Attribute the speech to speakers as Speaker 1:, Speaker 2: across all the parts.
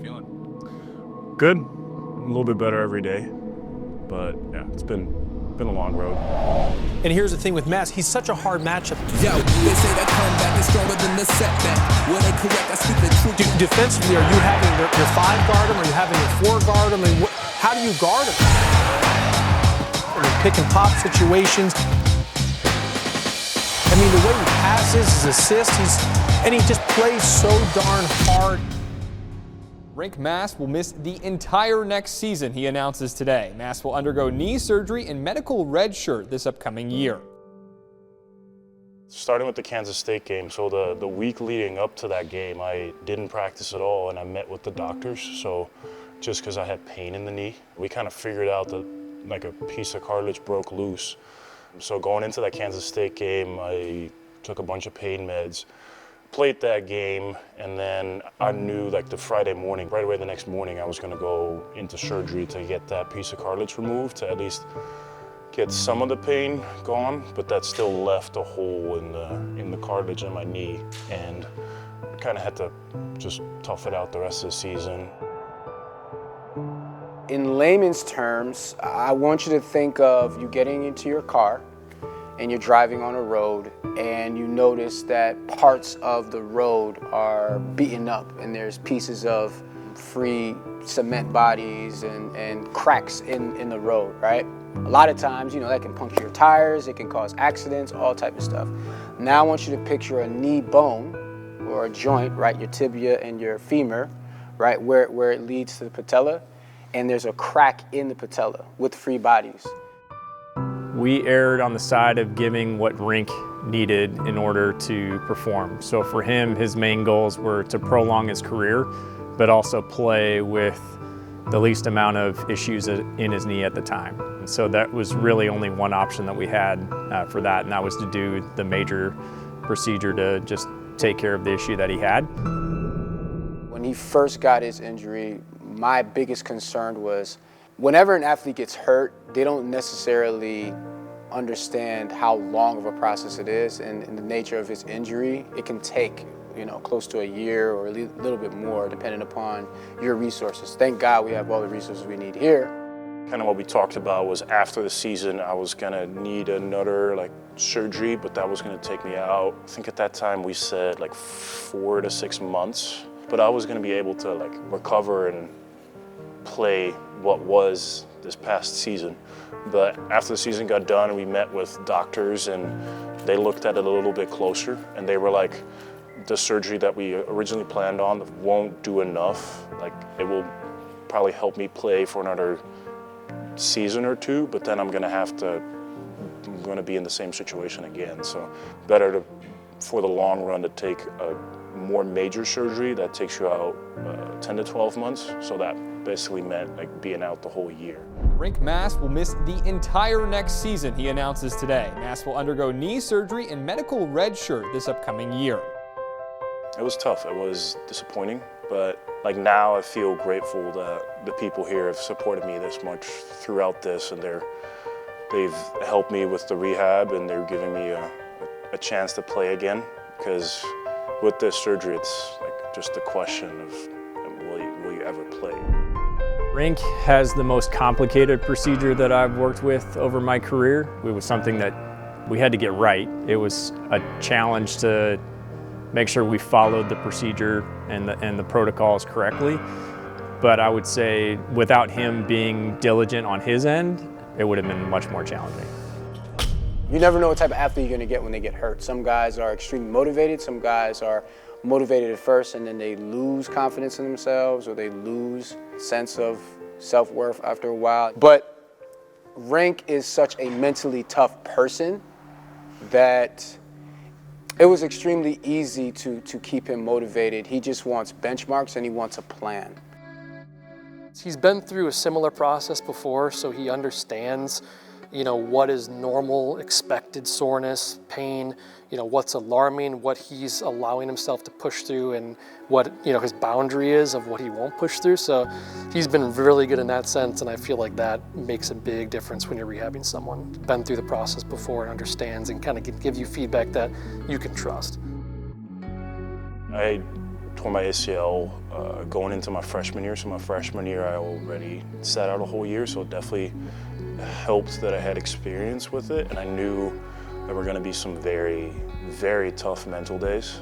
Speaker 1: feeling?
Speaker 2: Good. A little bit better every day. But yeah, it's been a long road.
Speaker 3: And here's the thing with Mast, he's such a hard matchup.
Speaker 4: Yo, they say that comeback is stronger than the setback. Were they correct? I speak the truth.
Speaker 3: Defensively, are you having your 5 guard him? Are you having your 4 guard him? I mean, how do you guard him? I mean, pick and pop situations. I mean, the way he passes, his assists, and he just plays so darn hard.
Speaker 1: Rienk Mast will miss the entire next season, he announces today. Mast will undergo knee surgery and medical redshirt this upcoming year.
Speaker 2: Starting with the Kansas State game, so the week leading up to that game, I didn't practice at all, and I met with the doctors. So just because I had pain in the knee, we kind of figured out that like a piece of cartilage broke loose. So going into that Kansas State game, I took a bunch of pain meds, played that game, and then I knew like the Friday morning, right away the next morning, I was gonna go into surgery to get that piece of cartilage removed to at least get some of the pain gone, but that still left a hole in the cartilage in my knee, and kind of had to just tough it out the rest of the season.
Speaker 5: In layman's terms, I want you to think of you getting into your car and you're driving on a road and you notice that parts of the road are beaten up and there's pieces of free cement bodies and cracks in the road, right? A lot of times, that can puncture your tires, it can cause accidents, all type of stuff. Now I want you to picture a knee bone or a joint, right, your tibia and your femur, right, where it leads to the patella, and there's a crack in the patella with free bodies.
Speaker 6: We erred on the side of giving what Rienk needed in order to perform. So for him, his main goals were to prolong his career, but also play with the least amount of issues in his knee at the time. And so that was really only one option that we had for that, and that was to do the major procedure to just take care of the issue that he had.
Speaker 5: When he first got his injury, my biggest concern was whenever an athlete gets hurt, they don't necessarily understand how long of a process it is, and the nature of his injury, it can take close to a year or a little bit more depending upon your resources. Thank God we have all the resources we need here.
Speaker 2: Kind of what we talked about was after the season, I was gonna need another surgery, but that was gonna take me out. I think at that time we said 4 to 6 months, but I was gonna be able to recover and play what was this past season. But after the season got done, we met with doctors and they looked at it a little bit closer, and they were like, the surgery that we originally planned on won't do enough. It will probably help me play for another season or two, but then I'm gonna be in the same situation again. So better for the long run to take a more major surgery that takes you out 10 to 12 months. So that basically meant being out the whole year.
Speaker 1: Rienk Mast will miss the entire next season, he announces today. Mast will undergo knee surgery and medical redshirt this upcoming year.
Speaker 2: It was tough, it was disappointing, but now I feel grateful that the people here have supported me this much throughout this, and they've helped me with the rehab, and they're giving me a chance to play again, because with this surgery, it's just a question of will you ever play?
Speaker 6: Rienk has the most complicated procedure that I've worked with over my career. It was something that we had to get right. It was a challenge to make sure we followed the procedure and the protocols correctly. But I would say without him being diligent on his end, it would have been much more challenging.
Speaker 5: You never know what type of athlete you're gonna get when they get hurt. Some guys are extremely motivated, some guys are motivated at first and then they lose confidence in themselves or they lose sense of self-worth after a while. But Rienk is such a mentally tough person that it was extremely easy to keep him motivated. He just wants benchmarks and he wants a plan.
Speaker 3: He's been through a similar process before, so he understands what is normal, expected soreness, pain, what's alarming, what he's allowing himself to push through, and what his boundary is of what he won't push through. So he's been really good in that sense, and I feel like that makes a big difference when you're rehabbing someone. Been through the process before and understands and kind of give you feedback that you can trust.
Speaker 2: I tore my ACL going into my freshman year. So my freshman year, I already sat out a whole year, so it definitely helped that I had experience with it, and I knew there were going to be some very, very tough mental days.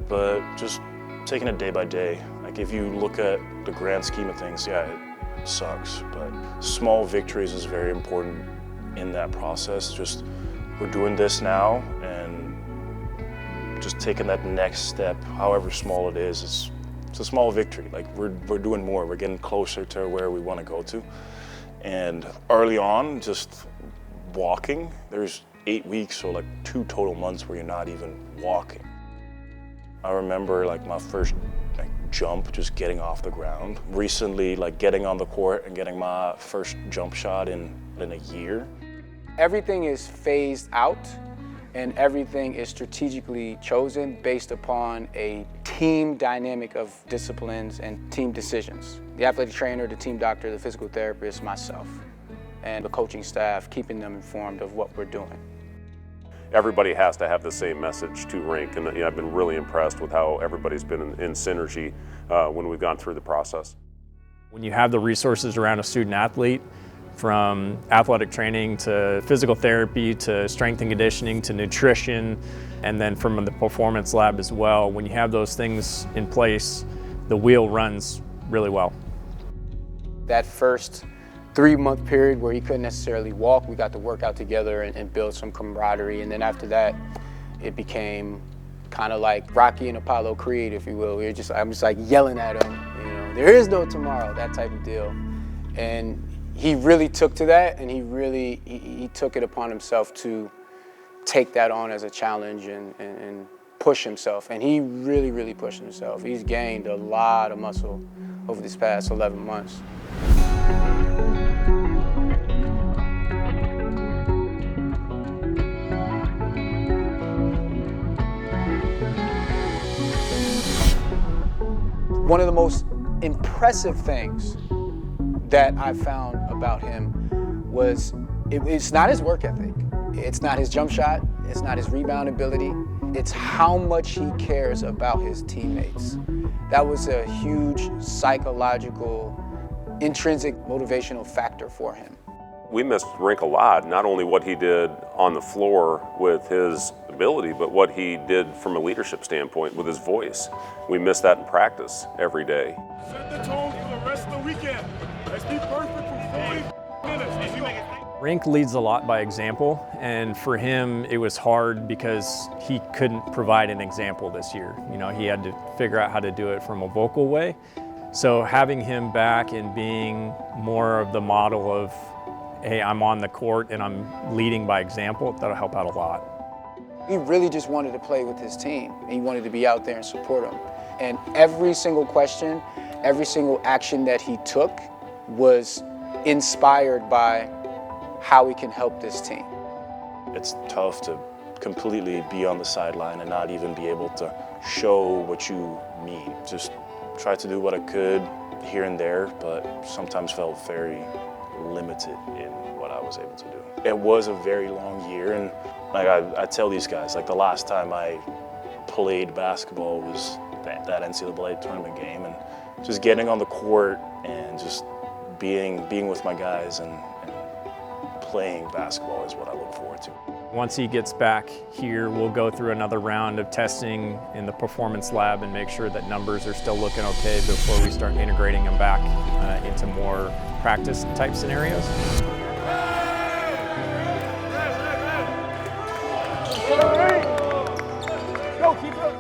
Speaker 2: But just taking it day by day. Like if you look at the grand scheme of things, yeah, it sucks, but small victories is very important in that process. Just we're doing this now, and just taking that next step, however small it is, it's a small victory. Like we're doing more, we're getting closer to where we want to go to. And early on, just walking, there's 8 weeks, so like 2 total months where you're not even walking. I remember like my first jump, just getting off the ground. Recently, like getting on the court and getting my first jump shot in a year.
Speaker 5: Everything is phased out and everything is strategically chosen based upon a team dynamic of disciplines and team decisions. The athletic trainer, the team doctor, the physical therapist, myself, and the coaching staff, keeping them informed of what we're doing.
Speaker 7: Everybody has to have the same message to Rienk, and I've been really impressed with how everybody's been in synergy when we've gone through the process.
Speaker 6: When you have the resources around a student athlete, from athletic training to physical therapy to strength and conditioning to nutrition, and then from the performance lab as well, when you have those things in place, the wheel runs really well.
Speaker 5: That first 3-month period where he couldn't necessarily walk, we got to work out together and build some camaraderie. And then after that, it became kind of like Rocky and Apollo Creed, if you will. I'm just like yelling at him, you know, there is no tomorrow, that type of deal. And he really took to that, and he took it upon himself to take that on as a challenge and push himself. And he really, really pushed himself. He's gained a lot of muscle over this past 11 months. One of the most impressive things that I found about him was it's not his work ethic. It's not his jump shot. It's not his rebound ability. It's how much he cares about his teammates. That was a huge psychological, intrinsic motivational factor for him.
Speaker 7: We missed Rienk a lot, not only what he did on the floor with his ability, but what he did from a leadership standpoint with his voice. We missed that in practice every day.
Speaker 8: Set the tone for the rest of the weekend. Let's be perfect for 40 minutes.
Speaker 6: Rienk leads a lot by example, and for him it was hard because he couldn't provide an example this year. You know, he had to figure out how to do it from a vocal way. So having him back and being more of the model of, hey, I'm on the court and I'm leading by example, that'll help out a lot.
Speaker 5: He really just wanted to play with his team. He wanted to be out there and support them. And every single question, every single action that he took was inspired by how he can help this team.
Speaker 2: It's tough to completely be on the sideline and not even be able to show what you mean. Just tried to do what I could here and there, but sometimes felt very limited in what I was able to do. It was a very long year, and like I tell these guys, like the last time I played basketball was that NCAA tournament game, and just getting on the court and just being with my guys and playing basketball is what I look forward to.
Speaker 6: Once he gets back here, we'll go through another round of testing in the performance lab and make sure that numbers are still looking okay before we start integrating him back into more practice type scenarios.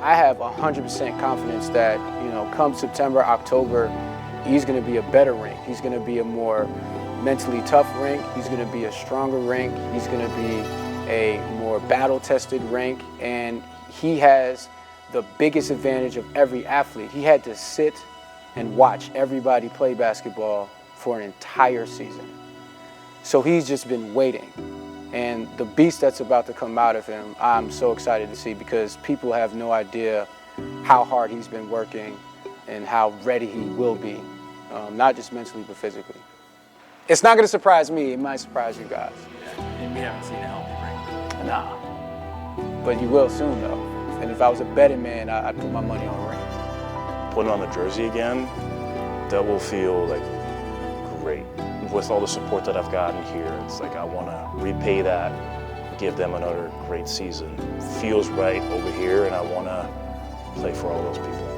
Speaker 5: I have 100% confidence that, you know, come September, October, he's going to be a better Rienk. He's going to be a more mentally tough Rienk. He's going to be a stronger Rienk. He's going to be a more battle-tested Rienk. And he has the biggest advantage of every athlete. He had to sit and watch everybody play basketball for an entire season. So he's just been waiting. And the beast that's about to come out of him, I'm so excited to see, because people have no idea how hard he's been working and how ready he will be, not just mentally, but physically. It's not going to surprise me. It might surprise you guys.
Speaker 6: And we haven't seen a healthy Rienk.
Speaker 5: Nah. But you will soon, though. And if I was a betting man, I'd put my money on Rienk.
Speaker 2: putting on the jersey again, that will feel like great. With all the support that I've gotten here, it's like I want to repay that, give them another great season. Feels right over here, and I want to play for all those people.